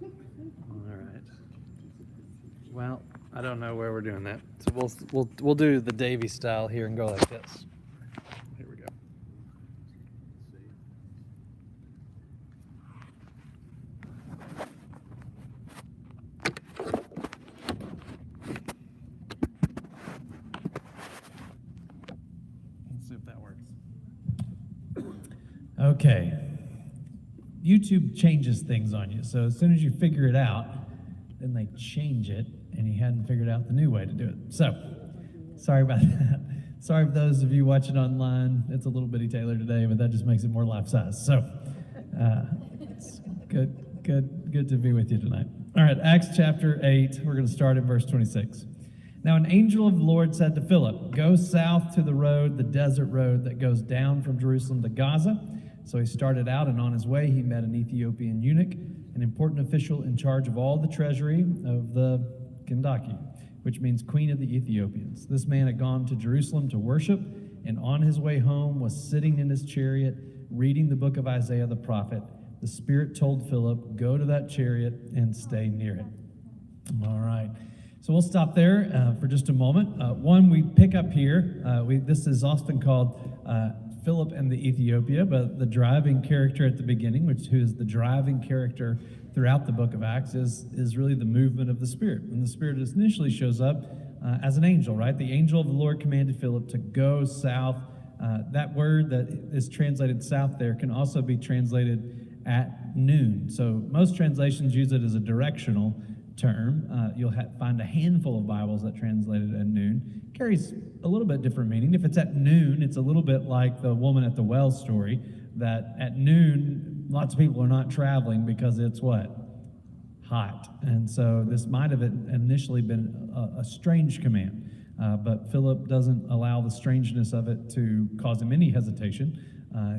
All right. Well, I don't know where we're doing that, so we'll do the Davy style here and go like this. Here we go. Let's see if that works. Okay. YouTube changes things on you. So as soon as you figure it out, then they change it, and you hadn't figured out the new way to do it. So, sorry about that. Sorry for those of you watching online. It's a little bitty Taylor today, but that just makes it more life size. So, it's good to be with you tonight. All right, Acts chapter 8. We're going to start at verse 26. Now an angel of the Lord said to Philip, "Go south to the road, the desert road that goes down from Jerusalem to Gaza." So he started out, and on his way he met an Ethiopian eunuch, an important official in charge of all the treasury of the Kandake, which means Queen of the Ethiopians. This man had gone to Jerusalem to worship, and on his way home was sitting in his chariot reading the book of Isaiah the prophet. The Spirit told Philip, "Go to that chariot and stay near it." All right. So we'll stop there for just a moment. One, we pick up here. This is often called Philip and the Ethiopia, but the driving character at the beginning, who is the driving character throughout the book of Acts, is really the movement of the Spirit. And the Spirit initially shows up as an angel, right? The angel of the Lord commanded Philip to go south. That word that is translated south there can also be translated at noon. So most translations use it as a directional term. You'll find a handful of Bibles that translate it at noon. Carries a little bit different meaning. If it's at noon, it's a little bit like the woman at the well story, that at noon, lots of people are not traveling because it's what? Hot. And so this might have initially been a strange command, but Philip doesn't allow the strangeness of it to cause him any hesitation.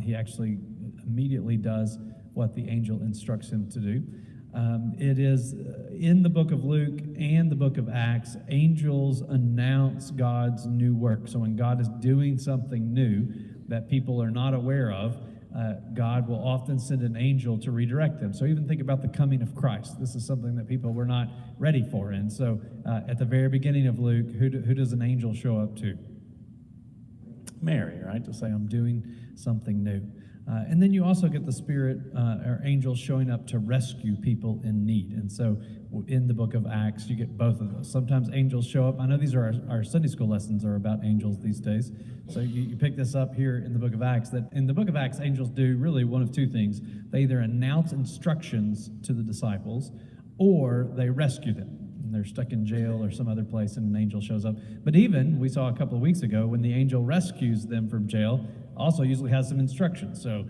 He actually immediately does what the angel instructs him to do. It is in the book of Luke and the book of Acts, angels announce God's new work. So when God is doing something new that people are not aware of, God will often send an angel to redirect them. So even think about the coming of Christ. This is something that people were not ready for. And so at the very beginning of Luke, who does an angel show up to? Mary, right? To say, I'm doing something new. And then you also get the Spirit or angels showing up to rescue people in need. And so in the book of Acts, you get both of those. Sometimes angels show up. I know these are our Sunday school lessons are about angels these days. So you pick this up here in the book of Acts, that in the book of Acts, angels do really one of two things. They either announce instructions to the disciples or they rescue them. They're stuck in jail or some other place and an angel shows up. But even, we saw a couple of weeks ago, when the angel rescues them from jail, also usually has some instructions. So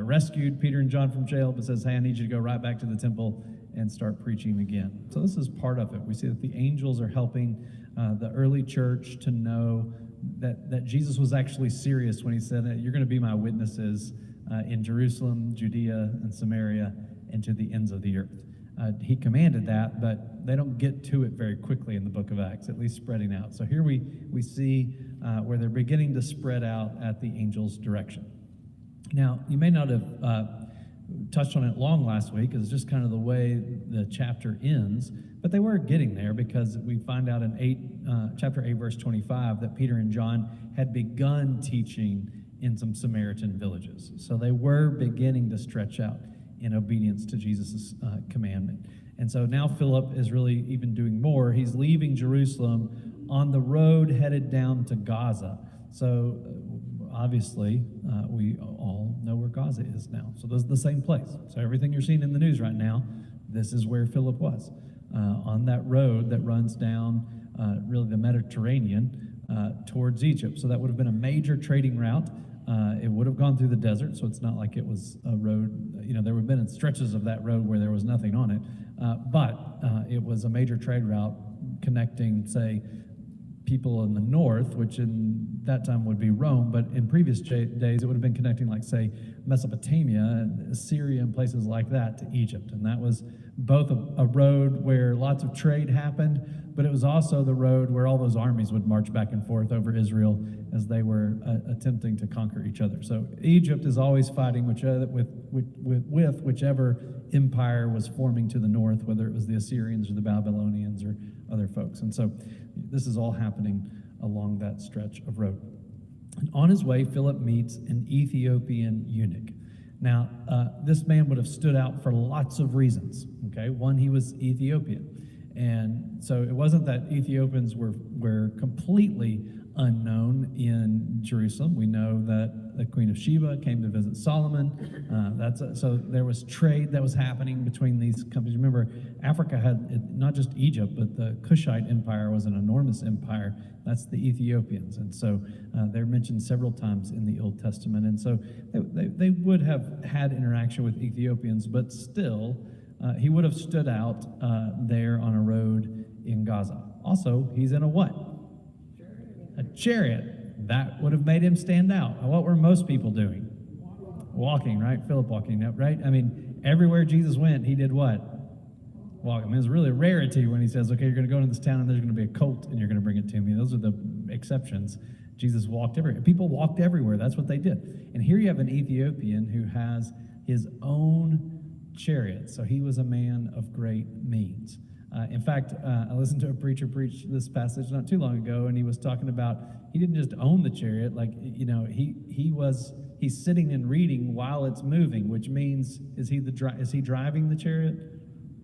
rescued Peter and John from jail, but says, hey, I need you to go right back to the temple and start preaching again. So this is part of it. We see that the angels are helping the early church to know that Jesus was actually serious when he said, you're going to be my witnesses in Jerusalem, Judea, and Samaria, and to the ends of the earth. He commanded that, but they don't get to it very quickly in the book of Acts, at least spreading out. So here we see where they're beginning to spread out at the angel's direction. Now, you may not have touched on it long last week, because it's just kind of the way the chapter ends, but they were getting there, because we find out in chapter 8, verse 25, that Peter and John had begun teaching in some Samaritan villages. So they were beginning to stretch out in obedience to Jesus' commandment. And so now Philip is really even doing more. He's leaving Jerusalem on the road headed down to Gaza. So obviously, we all know where Gaza is now. So this is the same place. So everything you're seeing in the news right now, this is where Philip was, on that road that runs down really the Mediterranean towards Egypt. So that would have been a major trading route. It would have gone through the desert, so it's not like it was a road. There would have been stretches of that road where there was nothing on it, but it was a major trade route connecting, say, people in the north, which in that time would be Rome, but in previous days it would have been connecting, like, say, Mesopotamia, Syria, and places like that to Egypt. And that was both a road where lots of trade happened, but it was also the road where all those armies would march back and forth over Israel as they were attempting to conquer each other. So Egypt is always fighting with whichever empire was forming to the north, whether it was the Assyrians or the Babylonians or other folks. And so this is all happening along that stretch of road. And on his way, Philip meets an Ethiopian eunuch. Now, this man would have stood out for lots of reasons, okay? One, he was Ethiopian. And so it wasn't that Ethiopians were completely unknown in Jerusalem. We know that the Queen of Sheba came to visit Solomon. So there was trade that was happening between these companies. Remember, Africa had not just Egypt, but the Kushite Empire was an enormous empire. That's the Ethiopians. And so they're mentioned several times in the Old Testament. And so they would have had interaction with Ethiopians, but still, he would have stood out there on a road in Gaza. Also, he's in a what? A chariot. That would have made him stand out. What were most people doing? Walking, right? Philip walking, right? I mean, everywhere Jesus went, he did what? Walking. I mean, it's really a rarity when he says, okay, you're going to go into this town and there's going to be a colt and you're going to bring it to me. Those are the exceptions. Jesus walked everywhere. People walked everywhere. That's what they did. And here you have an Ethiopian who has his own chariot. So he was a man of great means. In fact, I listened to a preacher preach this passage not too long ago, and he was talking about he didn't just own the chariot, like, you know, he's sitting and reading while it's moving, which means is he driving the chariot?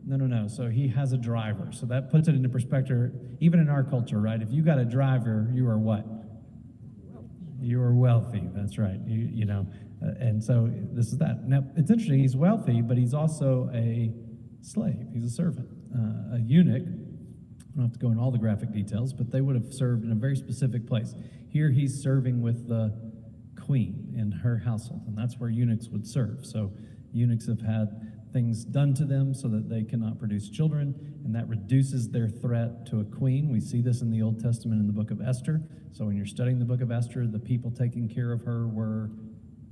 No. So he has a driver. So that puts it into perspective, even in our culture, right? If you got a driver, you are what? You are wealthy. That's right. You know, and so this is that. Now it's interesting. He's wealthy, but he's also a slave. He's a servant. A eunuch, I don't have to go into all the graphic details, but they would have served in a very specific place. Here he's serving with the queen in her household, and that's where eunuchs would serve. So eunuchs have had things done to them so that they cannot produce children, and that reduces their threat to a queen. We see this in the Old Testament in the book of Esther. So when you're studying the book of Esther, the people taking care of her were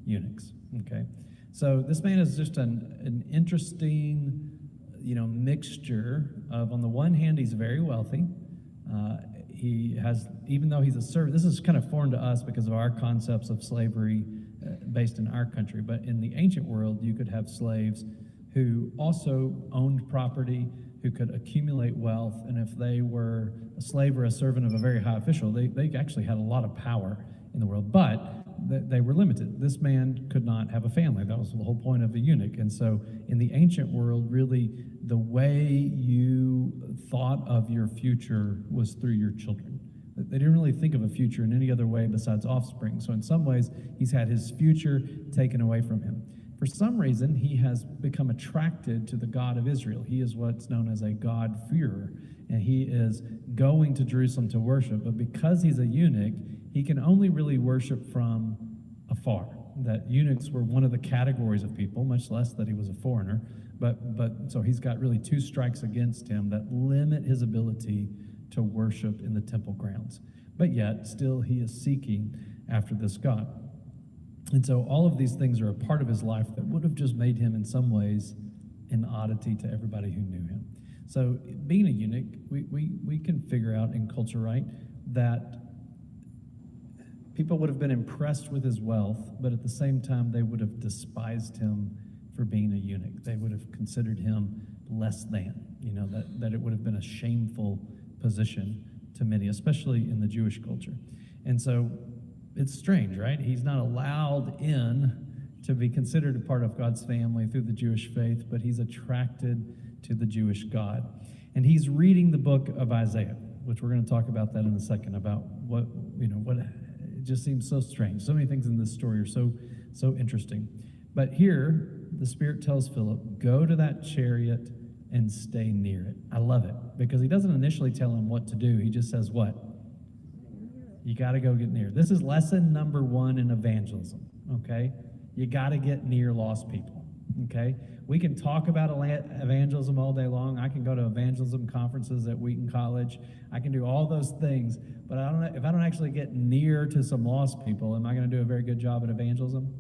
eunuchs, okay? So this man is just an interesting mixture of, on the one hand, he's very wealthy. He has, even though he's a servant, this is kind of foreign to us because of our concepts of slavery based in our country. But in the ancient world, you could have slaves who also owned property, who could accumulate wealth. And if they were a slave or a servant of a very high official, they actually had a lot of power in the world. But they were limited. This man could not have a family. That was the whole point of a eunuch. And so in the ancient world, really, the way you thought of your future was through your children. They didn't really think of a future in any other way besides offspring. So in some ways, he's had his future taken away from him. For some reason, he has become attracted to the God of Israel. He is what's known as a God-fearer, and he is going to Jerusalem to worship. But because he's a eunuch, he can only really worship from afar. That eunuchs were one of the categories of people, much less that he was a foreigner. But so he's got really two strikes against him that limit his ability to worship in the temple grounds. But yet, still, he is seeking after this God. And so all of these things are a part of his life that would have just made him in some ways an oddity to everybody who knew him. So being a eunuch, we can figure out in culture, right, that people would have been impressed with his wealth, but at the same time, they would have despised him for being a eunuch. They would have considered him less than, that it would have been a shameful position to many, especially in the Jewish culture. And so it's strange, right? He's not allowed in to be considered a part of God's family through the Jewish faith, but he's attracted to the Jewish God. And he's reading the book of Isaiah, which we're going to talk about that in a second, about what it just seems so strange. So many things in this story are so interesting. But here, the Spirit tells Philip, go to that chariot and stay near it. I love it, because he doesn't initially tell him what to do. He just says what? You got to go get near. This is lesson number 1 in evangelism, okay? You got to get near lost people, okay? We can talk about evangelism all day long. I can go to evangelism conferences at Wheaton College. I can do all those things, but if I don't actually get near to some lost people, am I going to do a very good job at evangelism?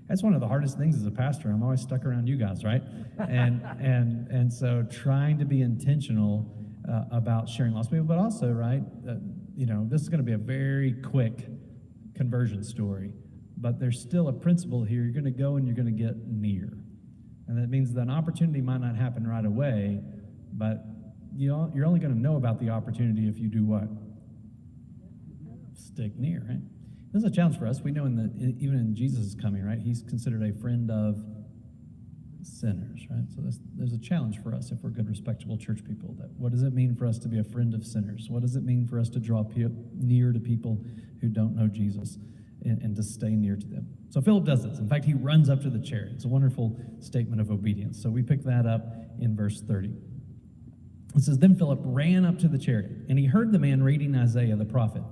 That's one of the hardest things as a pastor. I'm always stuck around you guys, right? And so trying to be intentional about sharing lost people, but also, right, this is going to be a very quick conversion story, but there's still a principle here. You're going to go and you're going to get near. And that means that an opportunity might not happen right away, but you're only going to know about the opportunity if you do what? Stick near, right? This is a challenge for us. We know even in Jesus' coming, right, he's considered a friend of sinners, right? So there's a challenge for us if we're good, respectable church people. That what does it mean for us to be a friend of sinners? What does it mean for us to draw near to people who don't know Jesus and to stay near to them? So Philip does this. In fact, he runs up to the chariot. It's a wonderful statement of obedience. So we pick that up in verse 30. It says, "Then Philip ran up to the chariot, and he heard the man reading Isaiah the prophet.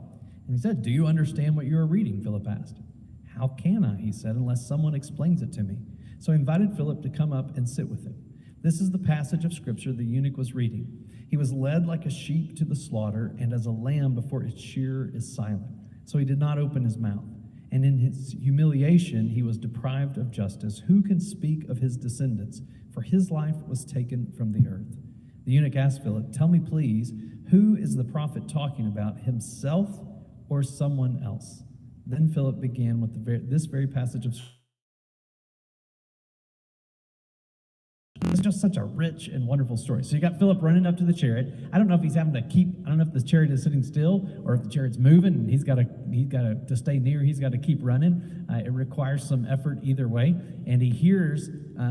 And he said, 'Do you understand what you are reading?' Philip asked. 'How can I,' he said, 'unless someone explains it to me?' So he invited Philip to come up and sit with him. This is the passage of Scripture the eunuch was reading. 'He was led like a sheep to the slaughter, and as a lamb before its shearer is silent. So he did not open his mouth. And in his humiliation he was deprived of justice. Who can speak of his descendants? For his life was taken from the earth.' The eunuch asked Philip, 'Tell me, please, who is the prophet talking about, himself or someone else?' Then Philip began with this very passage of Scripture. It's just such a rich and wonderful story. So you got Philip running up to the chariot. I don't know if he's having to I don't know if the chariot is sitting still or if the chariot's moving and he's got to stay near. He's got to keep running. It requires some effort either way. And he hears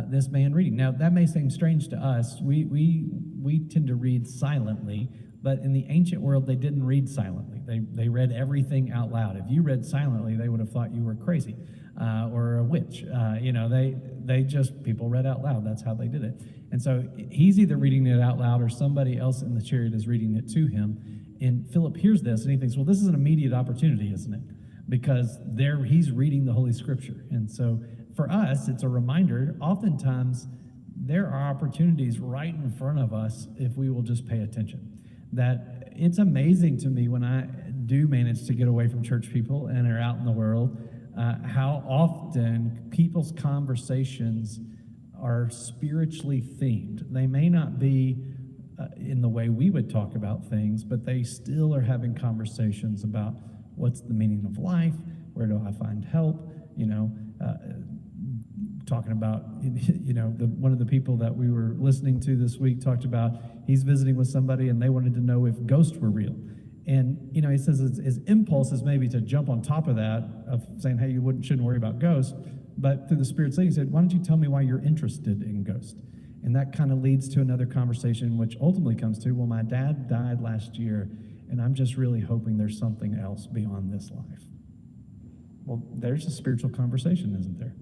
this man reading. Now that may seem strange to us. We tend to read silently, but in the ancient world they didn't read silently. They read everything out loud. If you read silently, they would have thought you were crazy. Or a witch. People read out loud. That's how they did it. And so he's either reading it out loud or somebody else in the chariot is reading it to him. And Philip hears this and he thinks, well, this is an immediate opportunity, isn't it? Because he's reading the Holy Scripture. And so for us, it's a reminder, oftentimes there are opportunities right in front of us if we will just pay attention. That it's amazing to me when I do manage to get away from church people and are out in the world, how often people's conversations are spiritually themed. They may not be in the way we would talk about things, but they still are having conversations about what's the meaning of life, where do I find help, talking about, one of the people that we were listening to this week talked about he's visiting with somebody and they wanted to know if ghosts were real. And, he says his impulse is maybe to jump on top of that, of saying, hey, you shouldn't worry about ghosts. But through the Spirit's leading, he said, why don't you tell me why you're interested in ghosts? And that kind of leads to another conversation, which ultimately comes to, well, my dad died last year, and I'm just really hoping there's something else beyond this life. Well, there's a spiritual conversation, isn't there?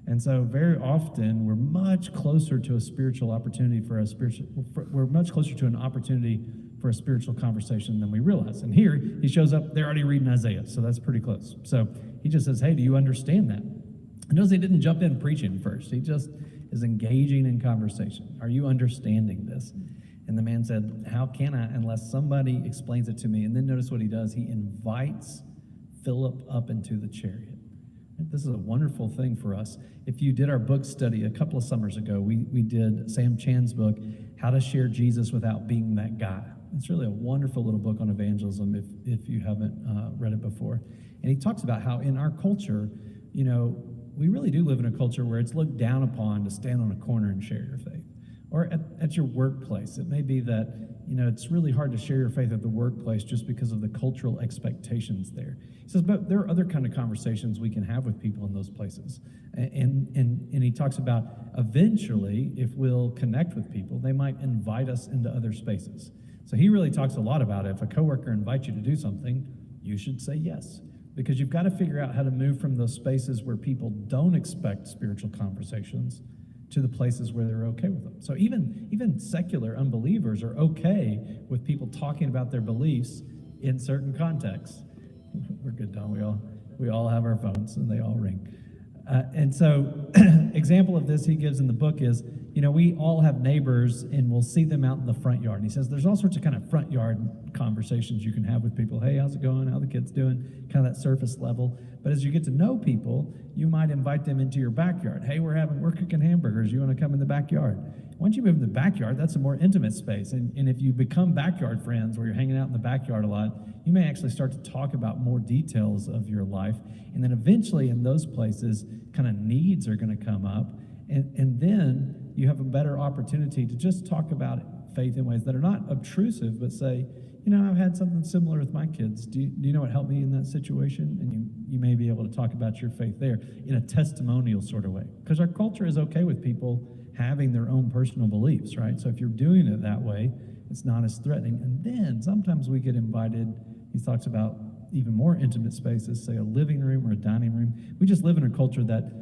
And so very often we're much closer to a spiritual opportunity we're much closer to an opportunity for a spiritual conversation than we realize. And here he shows up, they're already reading Isaiah, so that's pretty close. So he just says, hey, do you understand that? And notice he didn't jump in preaching first. He just is engaging in conversation. Are you understanding this? And the man said, how can I unless somebody explains it to me? And then notice what he does. He invites Philip up into the chariot. This is a wonderful thing for us. If you did our book study a couple of summers ago, we did Sam Chan's book, How to Share Jesus Without Being That Guy. It's really a wonderful little book on evangelism if you haven't read it before. And he talks about how in our culture, we really do live in a culture where it's looked down upon to stand on a corner and share your faith. Or at your workplace. It may be that, it's really hard to share your faith at the workplace just because of the cultural expectations there. He says, but there are other kind of conversations we can have with people in those places. And he talks about eventually, if we'll connect with people, they might invite us into other spaces. So he really talks a lot about if a coworker invites you to do something, you should say yes. Because you've got to figure out how to move from those spaces where people don't expect spiritual conversations to the places where they're okay with them. So even secular unbelievers are okay with people talking about their beliefs in certain contexts. We're good, Don. We all have our phones and they all ring. And so example of this he gives in the book is, we all have neighbors and we'll see them out in the front yard. And he says there's all sorts of kind of front yard conversations you can have with people. Hey, how's it going? How the kids doing? Kind of that surface level. But as you get to know people, you might invite them into your backyard. Hey, we're cooking hamburgers. You want to come in the backyard? Once you move in the backyard, that's a more intimate space. And if you become backyard friends where you're hanging out in the backyard a lot, you may actually start to talk about more details of your life. And then eventually in those places, kind of needs are going to come up. And then you have a better opportunity to just talk about faith in ways that are not obtrusive, but say, I've had something similar with my kids. Do you know what helped me in that situation? And you may be able to talk about your faith there in a testimonial sort of way. Because our culture is okay with people having their own personal beliefs, right? So if you're doing it that way, it's not as threatening. And then sometimes we get invited, he talks about even more intimate spaces, say a living room or a dining room. We just live in a culture that,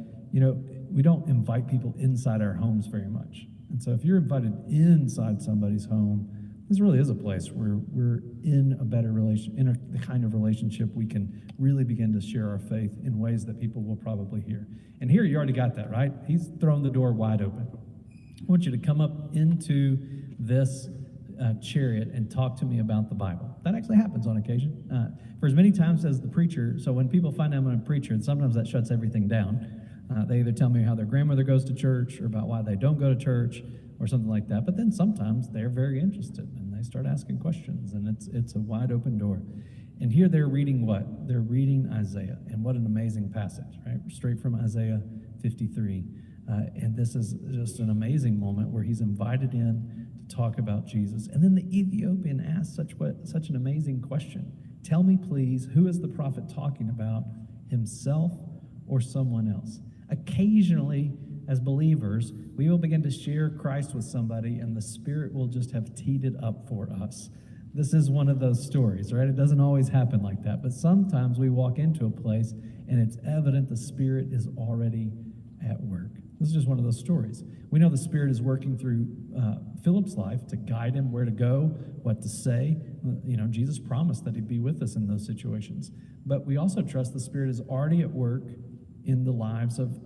we don't invite people inside our homes very much. And so if you're invited inside somebody's home, this really is a place where we're in a better the kind of relationship we can really begin to share our faith in ways that people will probably hear. And here you already got that, right? He's thrown the door wide open. I want you to come up into this chariot and talk to me about the Bible. That actually happens on occasion. For as many times as the preacher, so when people find out I'm a preacher, and sometimes that shuts everything down, they either tell me how their grandmother goes to church or about why they don't go to church or something like that. But then sometimes they're very interested and they start asking questions, and it's a wide open door. And here they're reading what? They're reading Isaiah, and what an amazing passage, right? Straight from Isaiah 53. And this is just an amazing moment where he's invited in to talk about Jesus. And then the Ethiopian asks such an amazing question. Tell me, please, who is the prophet talking about, himself or someone else? Occasionally, as believers, we will begin to share Christ with somebody, and the Spirit will just have teed it up for us. This is one of those stories, right? It doesn't always happen like that, but sometimes we walk into a place, and it's evident the Spirit is already at work. This is just one of those stories. We know the Spirit is working through Philip's life to guide him where to go, what to say. Jesus promised that he'd be with us in those situations. But we also trust the Spirit is already at work in the lives of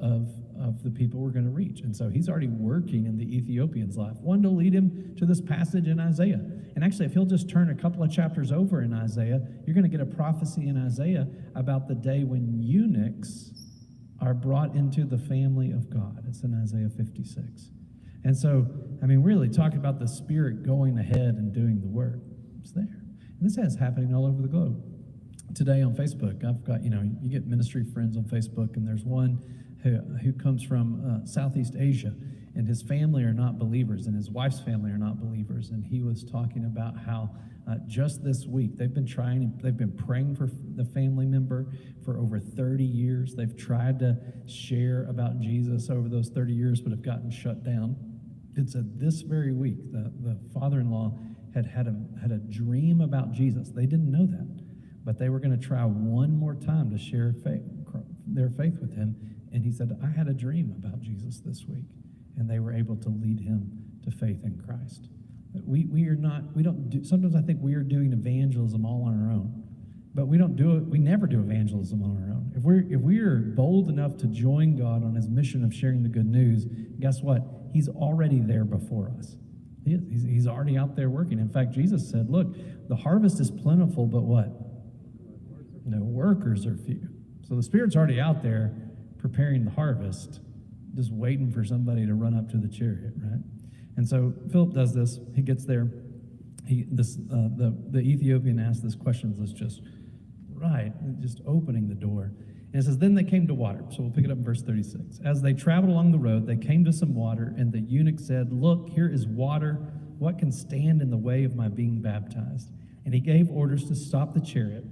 the people we're going to reach. And so he's already working in the Ethiopian's life. One to lead him to this passage in Isaiah. And actually, if he'll just turn a couple of chapters over in Isaiah, you're going to get a prophecy in Isaiah about the day when eunuchs are brought into the family of God. It's in Isaiah 56. And so, really talking about the Spirit going ahead and doing the work. It's there. And this is happening all over the globe. Today on Facebook, I've got, you get ministry friends on Facebook, and there's one who comes from Southeast Asia, and his family are not believers, and his wife's family are not believers. And he was talking about how just this week, they've been praying for the family member for over 30 years. They've tried to share about Jesus over those 30 years, but have gotten shut down. It said this very week, the father-in-law had a dream about Jesus. They didn't know that, but they were going to try one more time to share their faith with him. And he said, I had a dream about Jesus this week. And they were able to lead him to faith in Christ. Sometimes I think we are doing evangelism all on our own, but we never do evangelism on our own. If we are bold enough to join God on his mission of sharing the good news, guess what? He's already there before us. He's already out there working. In fact, Jesus said, look, the harvest is plentiful, but what? No, workers are few. So the Spirit's already out there preparing the harvest, just waiting for somebody to run up to the chariot, right? And so Philip does this. He gets there. The Ethiopian asks this question that's just opening the door. And it says, then they came to water. So we'll pick it up in verse 36. As they traveled along the road, they came to some water, and the eunuch said, look, here is water. What can stand in the way of my being baptized? And he gave orders to stop the chariot.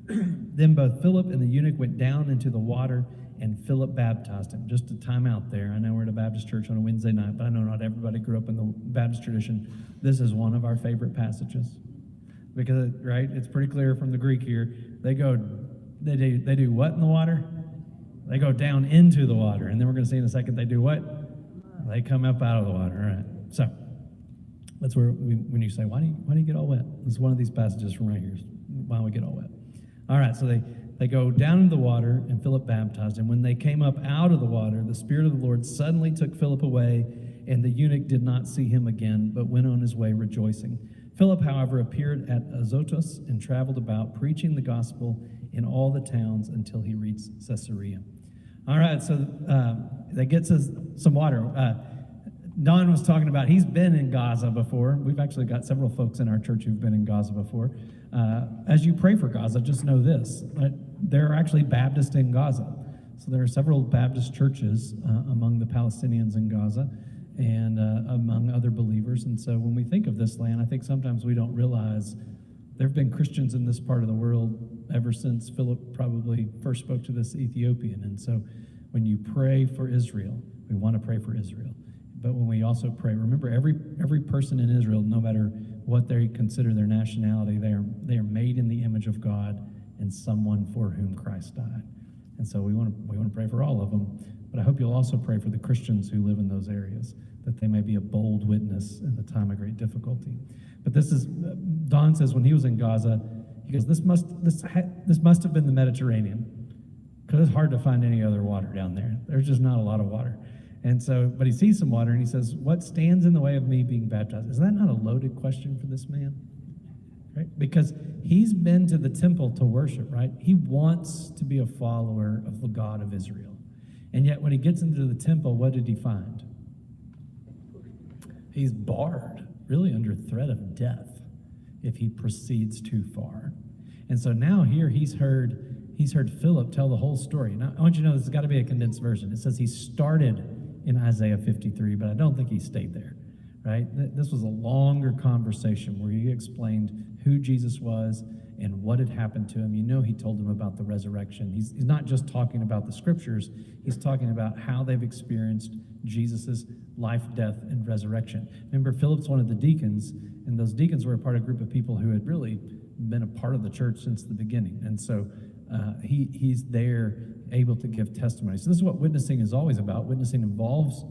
Then both Philip and the eunuch went down into the water, and Philip baptized him. Just a time out there. I know we're at a Baptist church on a Wednesday night, but I know not everybody grew up in the Baptist tradition. This is one of our favorite passages because, right, it's pretty clear from the Greek here. They do what in the water? They go down into the water. And then we're going to see in a second they do what? They come up out of the water. All right. So that's where when you say, why do you get all wet? It's one of these passages from right here. Why we get all wet? All right, so they go down into the water, and Philip baptized him. When they came up out of the water, the Spirit of the Lord suddenly took Philip away, And the eunuch did not see him again, but went on his way rejoicing. Philip, however, appeared at Azotus and traveled about, preaching the gospel in all the towns until he reached Caesarea. All right, so that gets us some water. Don was talking about he's been in Gaza before. We've actually got several folks in our church who've been in Gaza before. As you pray for Gaza, just know this. There are actually Baptists in Gaza. So there are several Baptist churches among the Palestinians in Gaza and among other believers. And so when we think of this land, I think sometimes we don't realize there have been Christians in this part of the world ever since Philip probably first spoke to this Ethiopian. And so when you pray for Israel, we want to pray for Israel. But when we also pray, remember every person in Israel, no matter what they consider their nationality, they are made in the image of God and someone for whom Christ died. And so we want to pray for all of them. But I hope you'll also pray for the Christians who live in those areas, that they may be a bold witness in the time of great difficulty. But this is, Don says when he was in Gaza, he goes, this must have been the Mediterranean, because it's hard to find any other water down there. There's just not a lot of water. And so, but he sees some water and he says, what stands in the way of me being baptized? Is that not a loaded question for this man? Right? Because he's been to the temple to worship, right? He wants to be a follower of the God of Israel. And yet when he gets into the temple, what did he find? He's barred, really under threat of death if he proceeds too far. And so now here he's heard Philip tell the whole story. Now, I want you to know this has got to be a condensed version. It says he started in Isaiah 53, but I don't think he stayed there, right? This was a longer conversation where he explained who Jesus was and what had happened to him. You know, he told them about the resurrection. He's not just talking about the scriptures, he's talking about how they've experienced Jesus's life, death, and resurrection. Remember, Philip's one of the deacons, and those deacons were a part of a group of people who had really been a part of the church since the beginning. And so he's there able to give testimony. So this is what witnessing is always about. Witnessing involves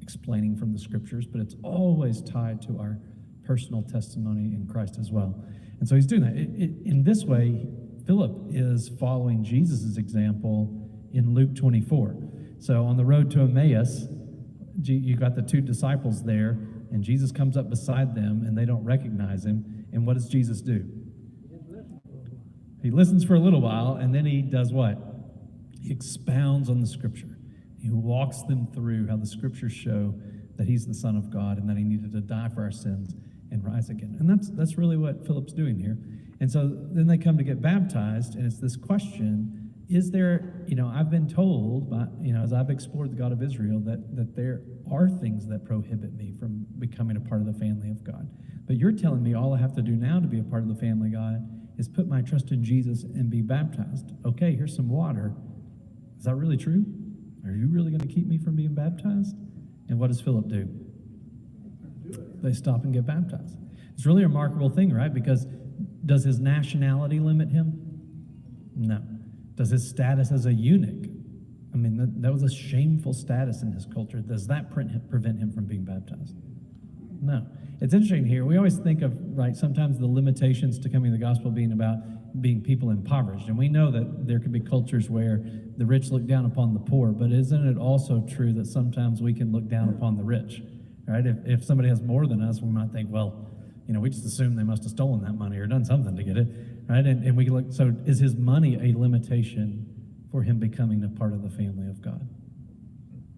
explaining from the scriptures, but it's always tied to our personal testimony in Christ as well. And so he's doing that. In this way, Philip is following Jesus' example in Luke 24. So on the road to Emmaus, you got the two disciples there, and Jesus comes up beside them, and they don't recognize him. And what does Jesus do? He listens for a little while, and then he does what? He expounds on the scripture. He walks them through how the scriptures show that he's the Son of God and that he needed to die for our sins and rise again. And that's really what Philip's doing here. And so then they come to get baptized, and it's this question, is there, I've been told, by, as I've explored the God of Israel, that there are things that prohibit me from becoming a part of the family of God. But you're telling me all I have to do now to be a part of the family of God is put my trust in Jesus and be baptized. Okay, here's some water. Is that really true? Are you really going to keep me from being baptized? And what does Philip do? They stop and get baptized. It's really a remarkable thing, right? Because does his nationality limit him? No. Does his status as a eunuch? I mean, that was a shameful status in his culture. Does that prevent him from being baptized? No. It's interesting here. We always think of, right, sometimes the limitations to coming to the gospel being about being people impoverished. And we know that there could be cultures where the rich look down upon the poor, but isn't it also true that sometimes we can look down upon the rich, right? If somebody has more than us, we might think, well, we just assume they must have stolen that money or done something to get it, right? And we can look, so is his money a limitation for him becoming a part of the family of God?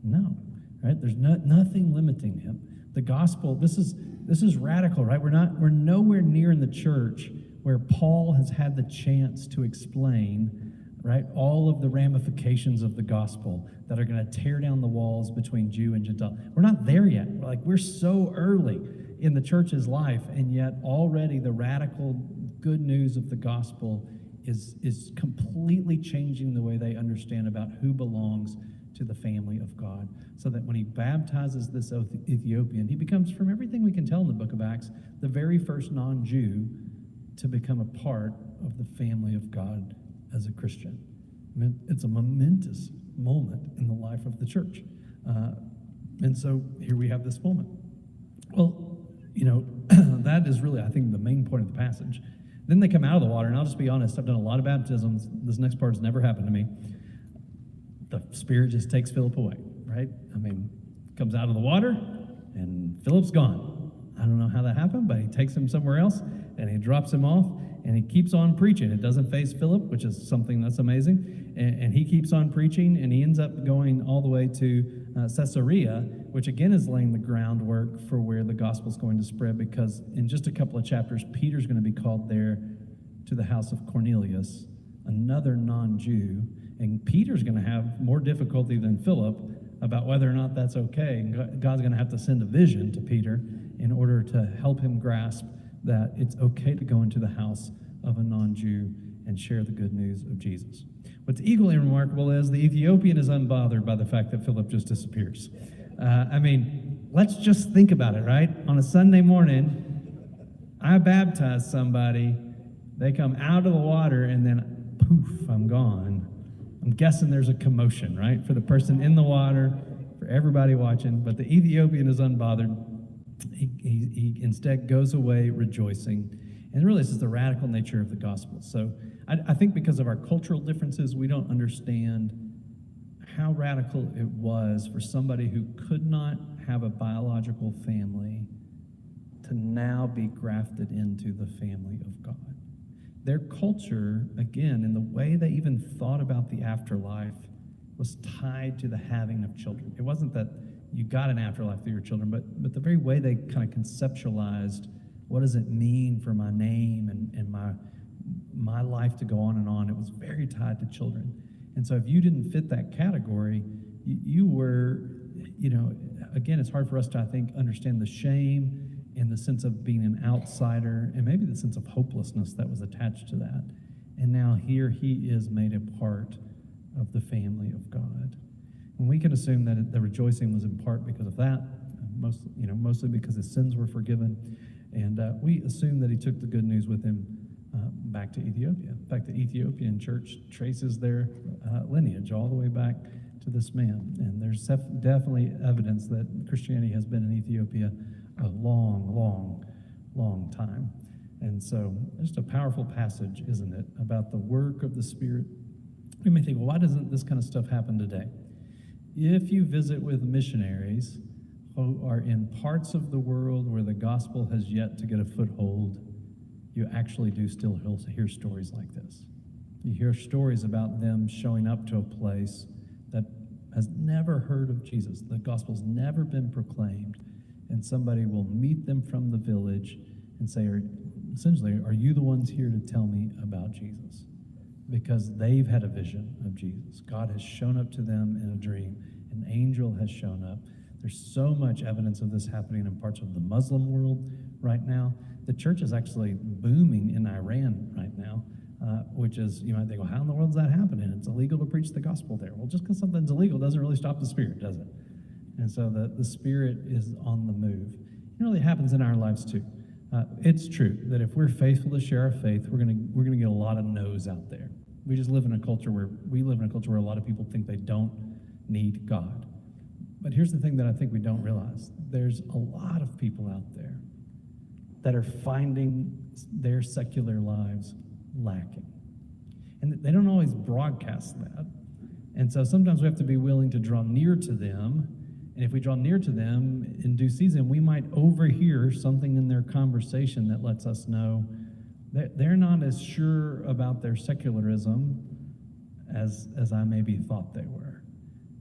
No, right? There's nothing limiting him. The gospel, this is radical, right? We're nowhere near in the church where Paul has had the chance to explain, right, all of the ramifications of the gospel that are going to tear down the walls between Jew and Gentile. We're not there yet. We're so early in the church's life, and yet already the radical good news of the gospel is completely changing the way they understand about who belongs to the family of God, so that when he baptizes this Ethiopian, he becomes, from everything we can tell in the book of Acts, the very first non-Jew to become a part of the family of God as a Christian. I mean, it's a momentous moment in the life of the church. And so here we have this moment. Well, that is really, I think, the main point of the passage. Then they come out of the water, and I'll just be honest, I've done a lot of baptisms. This next part has never happened to me. The Spirit just takes Philip away, right? I mean, comes out of the water, and Philip's gone. I don't know how that happened, but he takes him somewhere else, and he drops him off, and he keeps on preaching. It doesn't faze Philip, which is something that's amazing, and he keeps on preaching, and he ends up going all the way to Caesarea, which again is laying the groundwork for where the gospel's going to spread, because in just a couple of chapters, Peter's going to be called there to the house of Cornelius, another non-Jew, and Peter's going to have more difficulty than Philip about whether or not that's okay, and God's going to have to send a vision to Peter in order to help him grasp that it's okay to go into the house of a non-Jew and share the good news of Jesus. What's equally remarkable is the Ethiopian is unbothered by the fact that Philip just disappears. Let's just think about it, right? On a Sunday morning, I baptize somebody, they come out of the water, and then poof, I'm gone. I'm guessing there's a commotion, right? For the person in the water, for everybody watching, but the Ethiopian is unbothered. He instead goes away rejoicing. And really, this is the radical nature of the gospel. So I think because of our cultural differences, we don't understand how radical it was for somebody who could not have a biological family to now be grafted into the family of God. Their culture, again, in the way they even thought about the afterlife, was tied to the having of children. It wasn't that you got an afterlife through your children, but the very way they kind of conceptualized what does it mean for my name and my life to go on and on, it was very tied to children. And so if you didn't fit that category, you were, again, it's hard for us to, I think, understand the shame and the sense of being an outsider and maybe the sense of hopelessness that was attached to that. And now here he is made a part of the family of God. And we can assume that the rejoicing was in part because of that, mostly because his sins were forgiven. And we assume that he took the good news with him back to Ethiopia. In fact, the Ethiopian church traces their lineage all the way back to this man. And there's definitely evidence that Christianity has been in Ethiopia a long, long, long time. And so just a powerful passage, isn't it, about the work of the Spirit. We may think, well, why doesn't this kind of stuff happen today? If you visit with missionaries who are in parts of the world where the gospel has yet to get a foothold, you actually do still hear stories like this. You hear stories about them showing up to a place that has never heard of Jesus. The gospel's never been proclaimed, and somebody will meet them from the village and say, essentially, are you the ones here to tell me about Jesus? Because they've had a vision of Jesus. God has shown up to them in a dream. An angel has shown up. There's so much evidence of this happening in parts of the Muslim world right now. The church is actually booming in Iran right now, which is, you might think, well, how in the world is that happening? It's illegal to preach the gospel there. Well, just because something's illegal doesn't really stop the Spirit, does it? And so the Spirit is on the move. It really happens in our lives too. It's true that if we're faithful to share our faith, we're gonna get a lot of no's out there. We live in a culture where a lot of people think they don't need God. But here's the thing that I think we don't realize. There's a lot of people out there that are finding their secular lives lacking. And they don't always broadcast that. And so sometimes we have to be willing to draw near to them. And if we draw near to them in due season, we might overhear something in their conversation that lets us know that they're not as sure about their secularism as I maybe thought they were.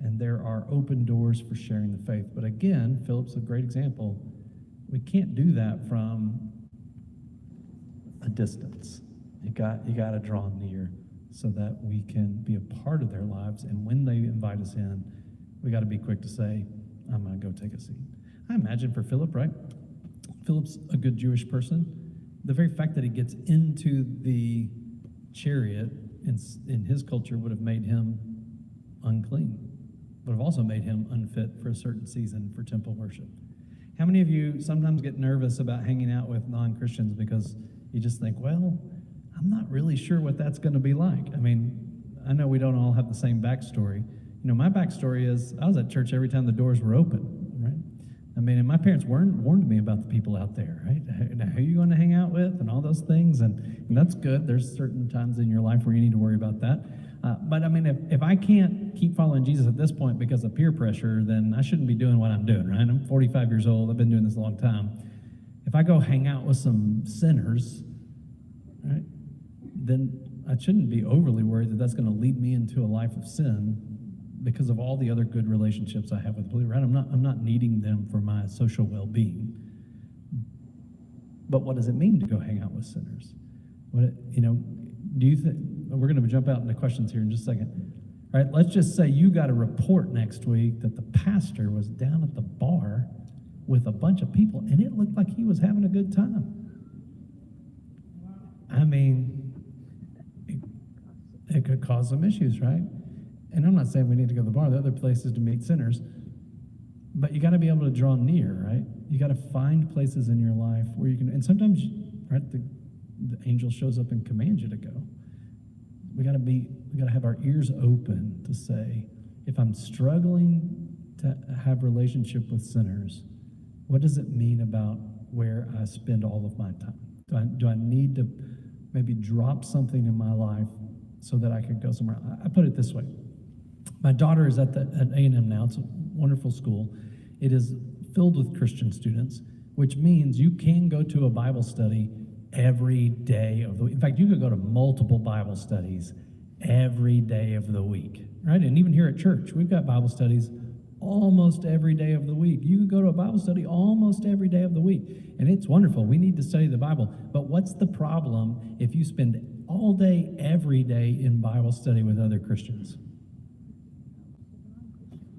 And there are open doors for sharing the faith. But again, Philip's a great example. We can't do that from a distance. You got to draw near so that we can be a part of their lives. And when they invite us in, we got to be quick to say, I'm going to go take a seat. I imagine for Philip, right? Philip's a good Jewish person. The very fact that he gets into the chariot in his culture would have made him unclean, would have also made him unfit for a certain season for temple worship. How many of you sometimes get nervous about hanging out with non-Christians because you just think, well, I'm not really sure what that's going to be like? I mean, I know we don't all have the same backstory. My backstory is I was at church every time the doors were open, right? I mean, and my parents warned me about the people out there, right? Now, who are you going to hang out with and all those things, and that's good. There's certain times in your life where you need to worry about that. But I mean, if I can't keep following Jesus at this point because of peer pressure, then I shouldn't be doing what I'm doing, right? I'm 45 years old. I've been doing this a long time. If I go hang out with some sinners, right, then I shouldn't be overly worried that that's going to lead me into a life of sin because of all the other good relationships I have with believers. Right? I'm not needing them for my social well-being. But what does it mean to go hang out with sinners? Do you think, we're going to jump out into questions here in just a second. All right, let's just say you got a report next week that the pastor was down at the bar with a bunch of people, and it looked like he was having a good time. I mean, it could cause some issues, right? And I'm not saying we need to go to the bar. There are other places to meet sinners. But you got to be able to draw near, right? You got to find places in your life where you can, and sometimes, right, the angel shows up and commands you to go. We got to have our ears open to say, if I'm struggling to have relationship with sinners, what does it mean about where I spend all of my time? Do I need to maybe drop something in my life so that I could go somewhere? I put it this way. My daughter is at A&M now. It's a wonderful school. It is filled with Christian students, which means you can go to a Bible study every day of the week. In fact, you could go to multiple Bible studies every day of the week, right? And even here at church, we've got Bible studies almost every day of the week. You could go to a Bible study almost every day of the week, and it's wonderful. We need to study the Bible. But what's the problem if you spend all day, every day in Bible study with other Christians?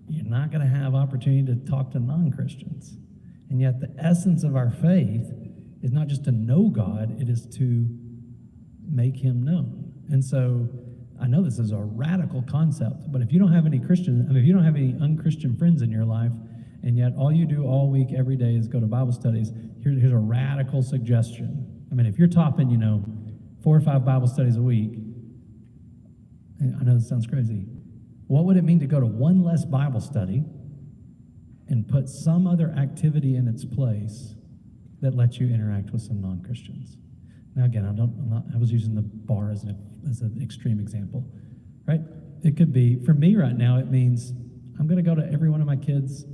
You're not going to have opportunity to talk to non-Christians. And yet the essence of our faith is not just to know God, it is to make him known. And so I know this is a radical concept, but if you don't have any if you don't have any unchristian friends in your life, and yet all you do all week, every day is go to Bible studies, here's a radical suggestion. I mean, if you're topping, 4 or 5 Bible studies a week, I know this sounds crazy, what would it mean to go to one less Bible study and put some other activity in its place that lets you interact with some non-Christians? Now, again, I was using the bar as an extreme example, right? It could be, for me right now, it means I'm going to go to every one of my kids'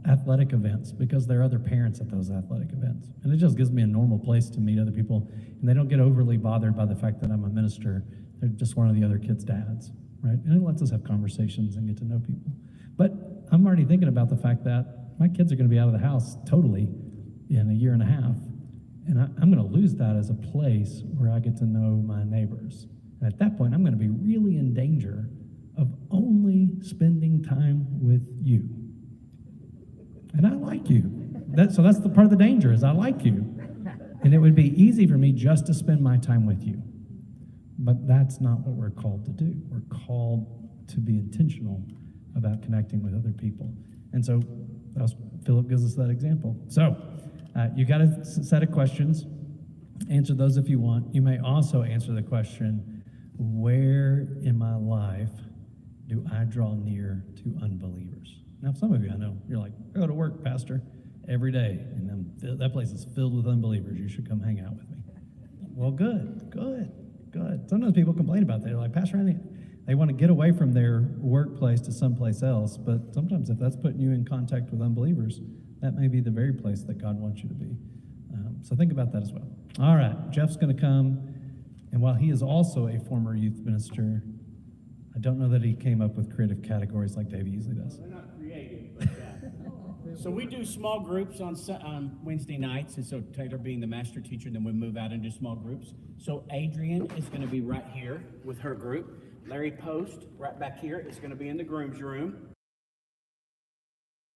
athletic events because there are other parents at those athletic events. And it just gives me a normal place to meet other people, and they don't get overly bothered by the fact that I'm a minister. They're just one of the other kids' dads, right? And it lets us have conversations and get to know people. But I'm already thinking about the fact that my kids are going to be out of the house totally in a year and a half. And I'm going to lose that as a place where I get to know my neighbors. And at that point, I'm going to be really in danger of only spending time with you. And I like you. So that's the part of the danger, is I like you. And it would be easy for me just to spend my time with you. But that's not what we're called to do. We're called to be intentional about connecting with other people. And so Philip gives us that example. So you got a set of questions. Answer those if you want. You may also answer the question, where in my life do I draw near to unbelievers? Now, some of you, I know, you're like, I go to work, Pastor, every day, and then that place is filled with unbelievers. You should come hang out with me. Well, good. Sometimes people complain about that. They're like, Pastor, they want to get away from their workplace to someplace else, but sometimes if that's putting you in contact with unbelievers, that may be the very place that God wants you to be. So think about that as well. All right, Jeff's going to come, and while he is also a former youth minister, I don't know that he came up with creative categories like Dave usually does. They're not creative, but yeah. So we do small groups on Wednesday nights, and so Taylor being the master teacher, then we move out and do small groups. So Adrian is going to be right here with her group. Larry Post, right back here, is going to be in the groom's room.